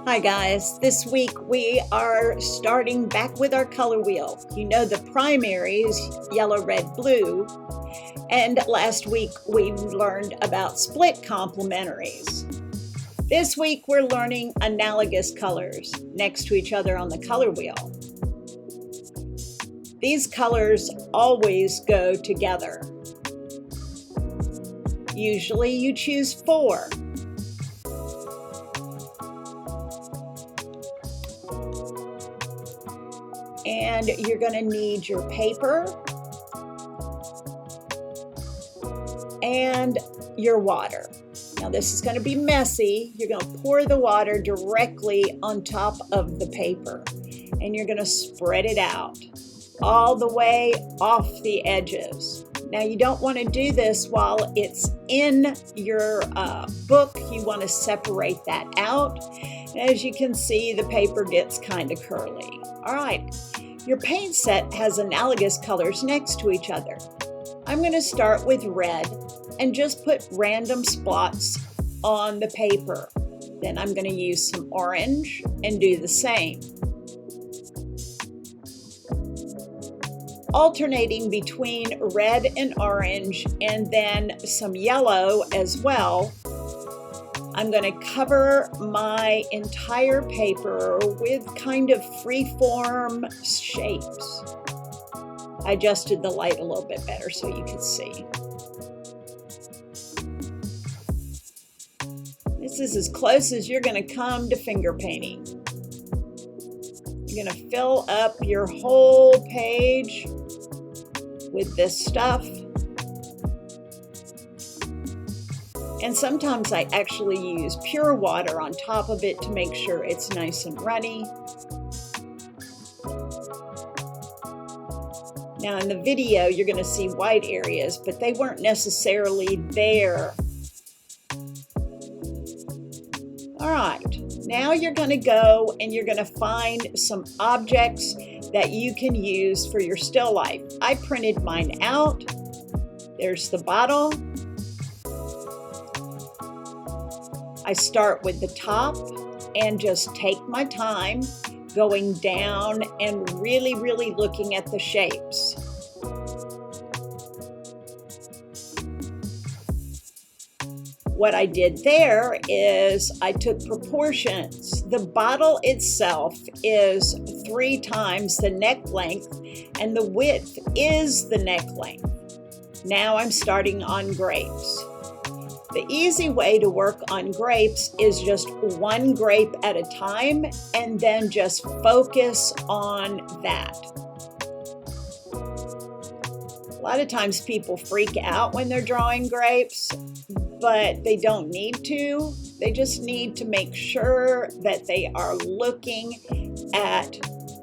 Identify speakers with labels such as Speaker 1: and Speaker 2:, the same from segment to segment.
Speaker 1: Hi guys, this week we are starting back with our color wheel. You know the primaries, yellow, red, blue, and last week we learned about split complementaries. This week we're learning analogous colors next to each other on the color wheel. These colors always go together. Usually you choose 4. And you're going to need your paper and your water. Now this is going to be messy. You're going to pour the water directly on top of the paper and you're going to spread it out all the way off the edges. Now you don't want to do this while it's in your book. You want to separate that out. As you can see, the paper gets kind of curly. All right, your paint set has analogous colors next to each other. I'm going to start with red and just put random spots on the paper. Then I'm going to use some orange and do the same. Alternating between red and orange and then some yellow as well. I'm going to cover my entire paper with kind of free-form shapes. I adjusted the light a little bit better so you could see. This is as close as you're going to come to finger painting. You're going to fill up your whole page with this stuff. And sometimes I actually use pure water on top of it to make sure it's nice and runny. Now in the video, you're going to see white areas, but they weren't necessarily there. All right, now you're going to go and you're going to find some objects that you can use for your still life. I printed mine out. There's the bottle. I start with the top and just take my time going down and really looking at the shapes. What I did there is I took proportions. The bottle itself is 3 times the neck length and the width is the neck length. Now I'm starting on grapes. The easy way to work on grapes is just 1 grape at a time and then just focus on that. A lot of times people freak out when they're drawing grapes, but they don't need to. They just need to make sure that they are looking at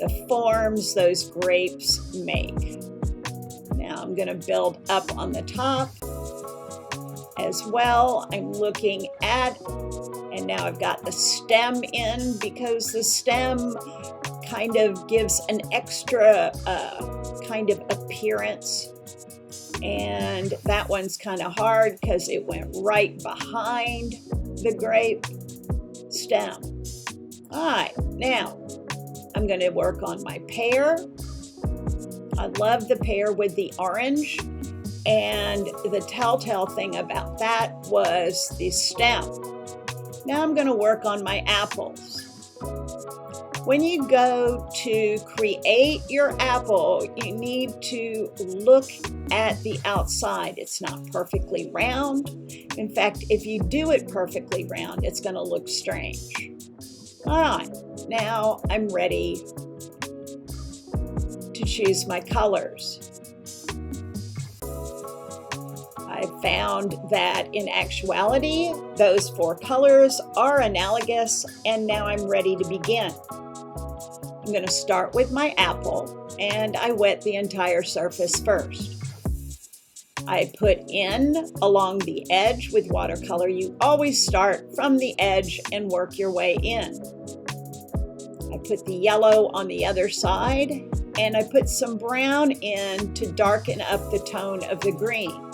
Speaker 1: the forms those grapes make. Now I'm going to build up on the top. As well, I'm looking at, and now I've got the stem in because the stem kind of gives an extra kind of appearance. And that one's kind of hard because it went right behind the grape stem. All right, now I'm going to work on my pear. I love the pear with the orange. And the telltale thing about that was the stem. Now I'm going to work on my apples. When you go to create your apple, you need to look at the outside. It's not perfectly round. In fact, if you do it perfectly round, it's going to look strange. All right, now I'm ready to choose my colors. I found that in actuality, those 4 colors are analogous, and now I'm ready to begin. I'm going to start with my apple, and I wet the entire surface first. I put in along the edge with watercolor. You always start from the edge and work your way in. I put the yellow on the other side, and I put some brown in to darken up the tone of the green.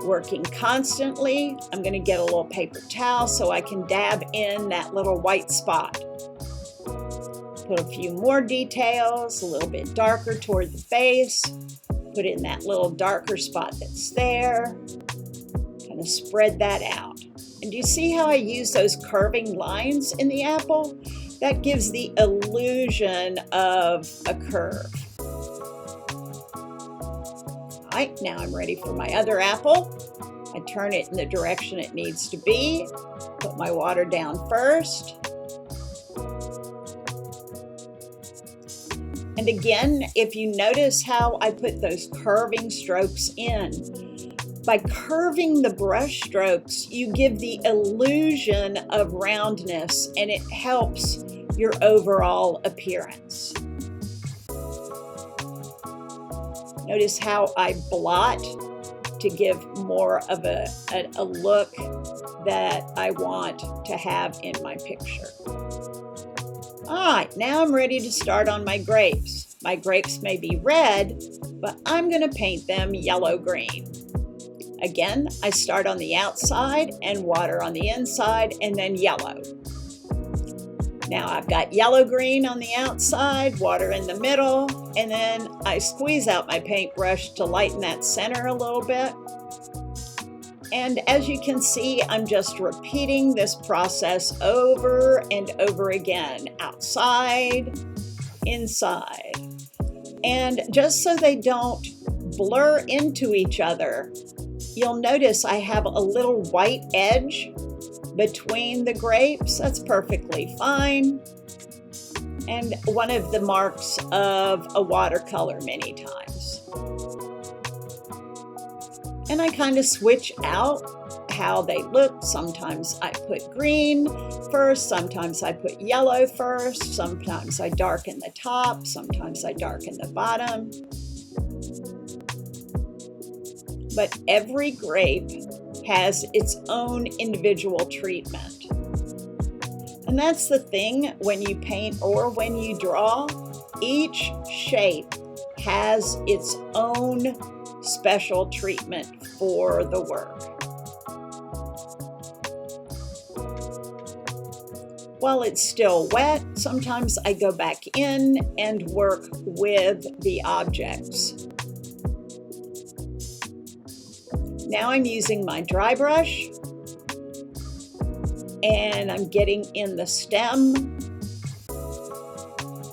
Speaker 1: working constantly. I'm going to get a little paper towel so I can dab in that little white spot. Put a few more details, a little bit darker toward the base. Put in that little darker spot that's there. Kind of spread that out. And do you see how I use those curving lines in the apple? That gives the illusion of a curve. All right, now I'm ready for my other apple. I turn it in the direction it needs to be. Put my water down first. And again, if you notice how I put those curving strokes in, by curving the brush strokes, you give the illusion of roundness and it helps your overall appearance. Notice how I blot to give more of a look that I want to have in my picture. All right, now I'm ready to start on my grapes. My grapes may be red, but I'm going to paint them yellow-green. Again, I start on the outside and water on the inside and then yellow. Now I've got yellow-green on the outside, water in the middle, and then I squeeze out my paintbrush to lighten that center a little bit. And as you can see, I'm just repeating this process over and over again, outside, inside. And just so they don't blur into each other, you'll notice I have a little white edge between the grapes. That's perfectly fine. And one of the marks of a watercolor many times. And I kind of switch out how they look. Sometimes I put green first, sometimes I put yellow first, sometimes I darken the top, sometimes I darken the bottom. But every grape has its own individual treatment. And that's the thing when you paint or when you draw, each shape has its own special treatment for the work. While it's still wet, sometimes I go back in and work with the objects. Now I'm using my dry brush and I'm getting in the stem,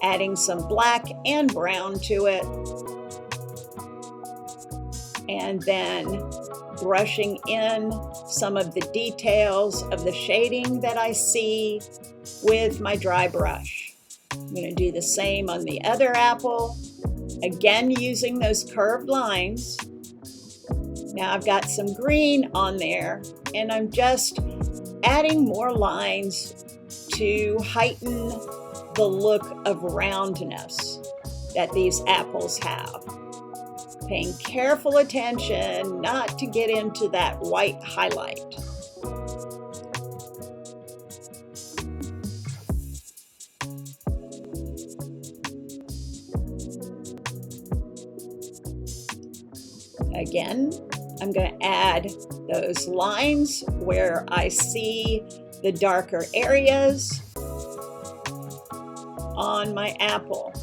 Speaker 1: adding some black and brown to it, and then brushing in some of the details of the shading that I see with my dry brush. I'm going to do the same on the other apple, again using those curved lines. Now I've got some green on there and I'm just adding more lines to heighten the look of roundness that these apples have. Paying careful attention not to get into that white highlight. Again, I'm going to add those lines where I see the darker areas on my apple.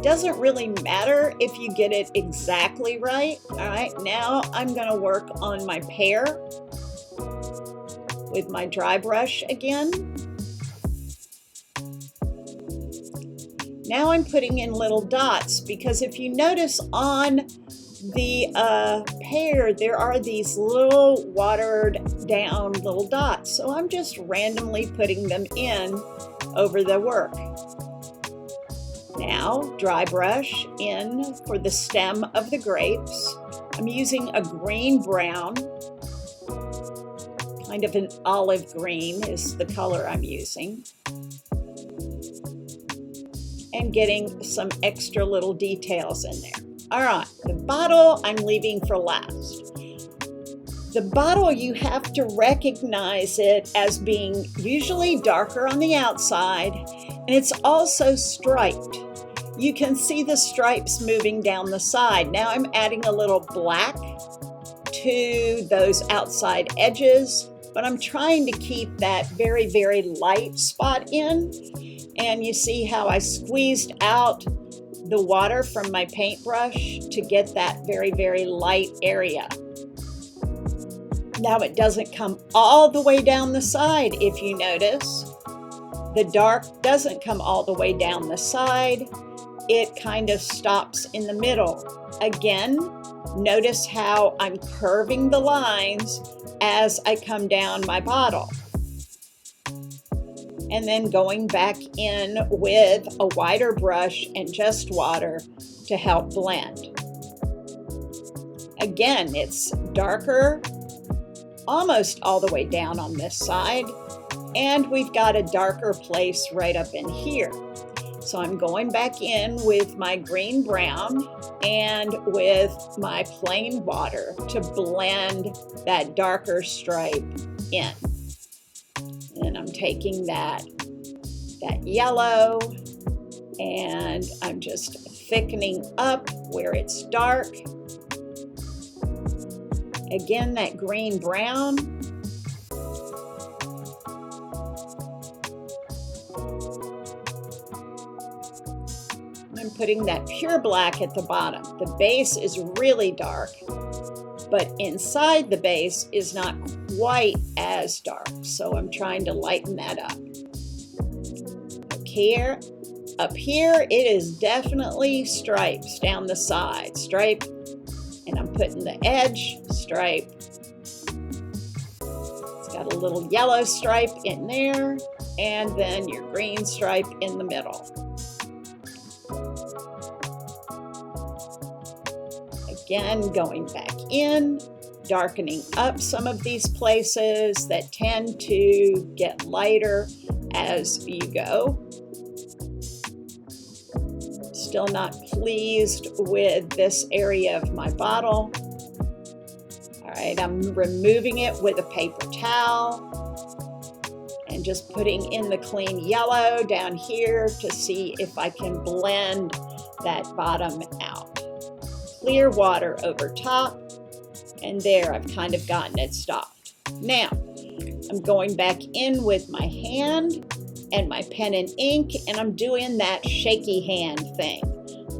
Speaker 1: Doesn't really matter if you get it exactly right. All right, now I'm going to work on my pear with my dry brush again. Now I'm putting in little dots because if you notice on the pear, there are these little watered down little dots. So I'm just randomly putting them in over the work. Now, dry brush in for the stem of the grapes. I'm using a green-brown, kind of an olive green is the color I'm using. And getting some extra little details in there. All right, the bottle I'm leaving for last. The bottle, you have to recognize it as being usually darker on the outside, and it's also striped. You can see the stripes moving down the side. Now I'm adding a little black to those outside edges, but I'm trying to keep that very, very light spot in. And you see how I squeezed out the water from my paintbrush to get that very, very light area. Now it doesn't come all the way down the side, if you notice. The dark doesn't come all the way down the side. It kind of stops in the middle. Again, notice how I'm curving the lines as I come down my bottle. And then going back in with a wider brush and just water to help blend. Again, it's darker almost all the way down on this side, and we've got a darker place right up in here. So I'm going back in with my green brown and with my plain water to blend that darker stripe in. And I'm taking that yellow and I'm just thickening up where it's dark. Again, that green brown. I'm putting that pure black at the bottom. The base is really dark, but inside the base is not quite as dark. So I'm trying to lighten that up. Up here, it is definitely stripes down the side. Stripe, and I'm putting the edge stripe. It's got a little yellow stripe in there, and then your green stripe in the middle. Again, going back in, darkening up some of these places that tend to get lighter as you go. Still not pleased with this area of my bottle. All right, I'm removing it with a paper towel and just putting in the clean yellow down here to see if I can blend that bottom out. Clear water over top, and there I've kind of gotten it stopped. Now, I'm going back in with my hand and my pen and ink, and I'm doing that shaky hand thing.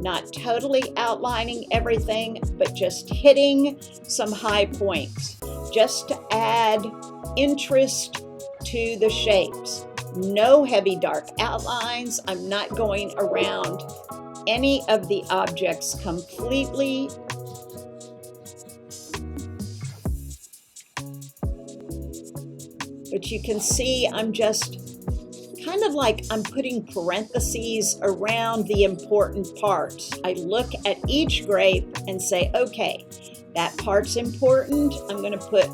Speaker 1: Not totally outlining everything, but just hitting some high points, just to add interest to the shapes. No heavy dark outlines. I'm not going around any of the objects completely. But you can see I'm just kind of like I'm putting parentheses around the important parts. I look at each grape and say, okay, that part's important. I'm going to put,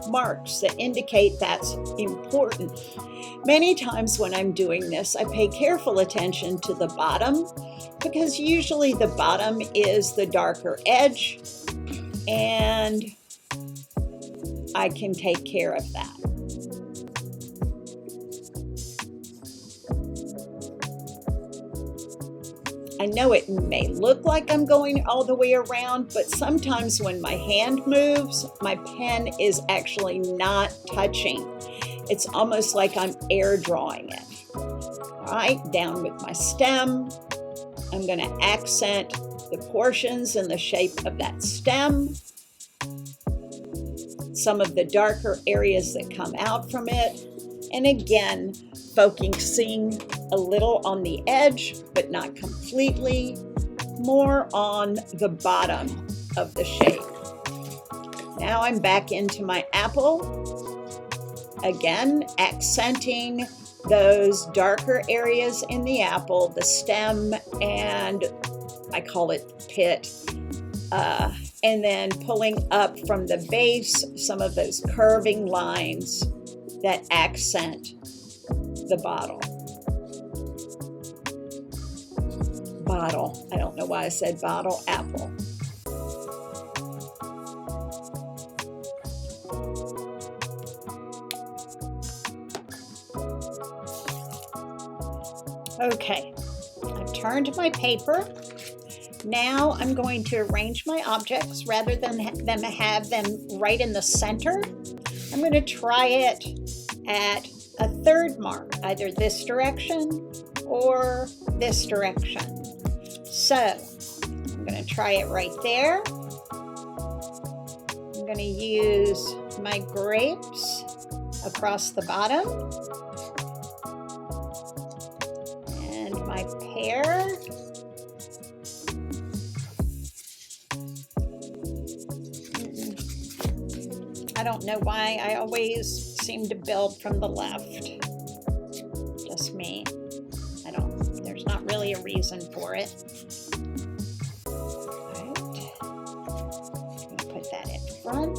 Speaker 1: marks that indicate that's important. Many times when I'm doing this, I pay careful attention to the bottom because usually the bottom is the darker edge and I can take care of that. I know it may look like I'm going all the way around, but sometimes when my hand moves, my pen is actually not touching. It's almost like I'm air drawing it. All right, down with my stem. I'm going to accent the portions in the shape of that stem. Some of the darker areas that come out from it. And again, focusing a little on the edge, but not completely, more on the bottom of the shape. Now I'm back into my apple. Again, accenting those darker areas in the apple, the stem, and I call it pit. And then pulling up from the base, some of those curving lines that accent the bottle. Bottle. I don't know why I said bottle. Apple. Okay. I've turned my paper. Now I'm going to arrange my objects rather than have them right in the center. I'm going to try it at a third mark, either this direction or this direction. So I'm going to try it right there. I'm going to use my grapes across the bottom and my pear. I don't know why I always seem to build from the left. Just me. There's not really a reason for it. Alright. I'm going to put that in front.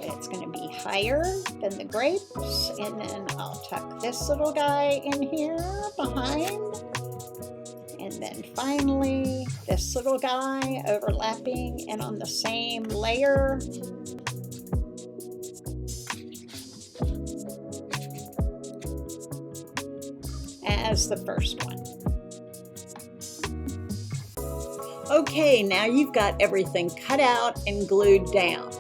Speaker 1: It's going to be higher than the grapes. And then I'll tuck this little guy in here behind. And then finally, this little guy overlapping and on the same layer. As the first one. Okay, now you've got everything cut out and glued down.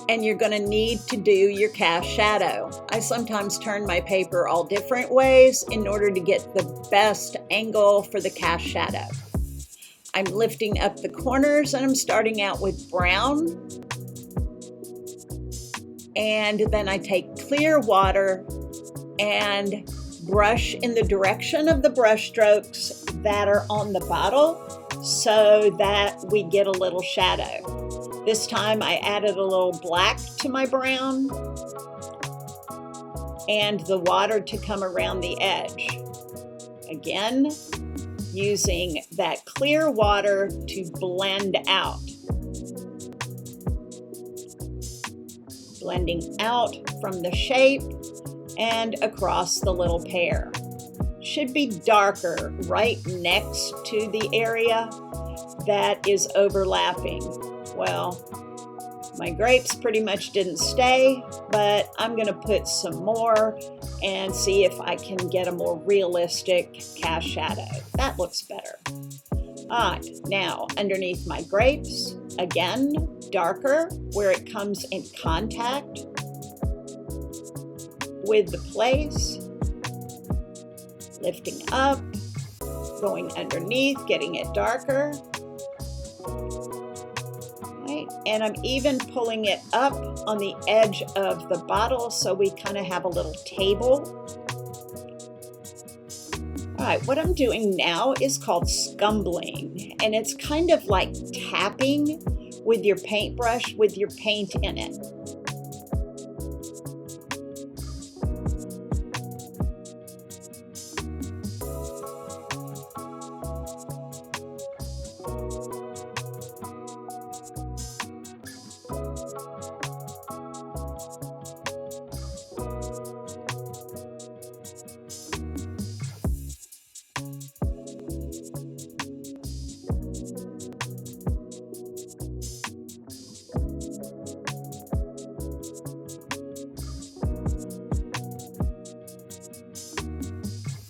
Speaker 1: And you're going to need to do your cast shadow. I sometimes turn my paper all different ways in order to get the best angle for the cast shadow. I'm lifting up the corners and I'm starting out with brown. And then I take clear water and brush in the direction of the brush strokes that are on the bottle so that we get a little shadow. This time I added a little black to my brown and the water to come around the edge. Again, using that clear water to blend out. Blending out from the shape and across the little pear. Should be darker right next to the area that is overlapping. Well, my grapes pretty much didn't stay, but I'm going to put some more and see if I can get a more realistic cast shadow. That looks better. All right, now underneath my grapes, again, darker where it comes in contact with the place, lifting up, going underneath, getting it darker. Right. And I'm even pulling it up on the edge of the bottle so we kind of have a little table. All right, what I'm doing now is called scumbling, and it's kind of like tapping with your paintbrush with your paint in it.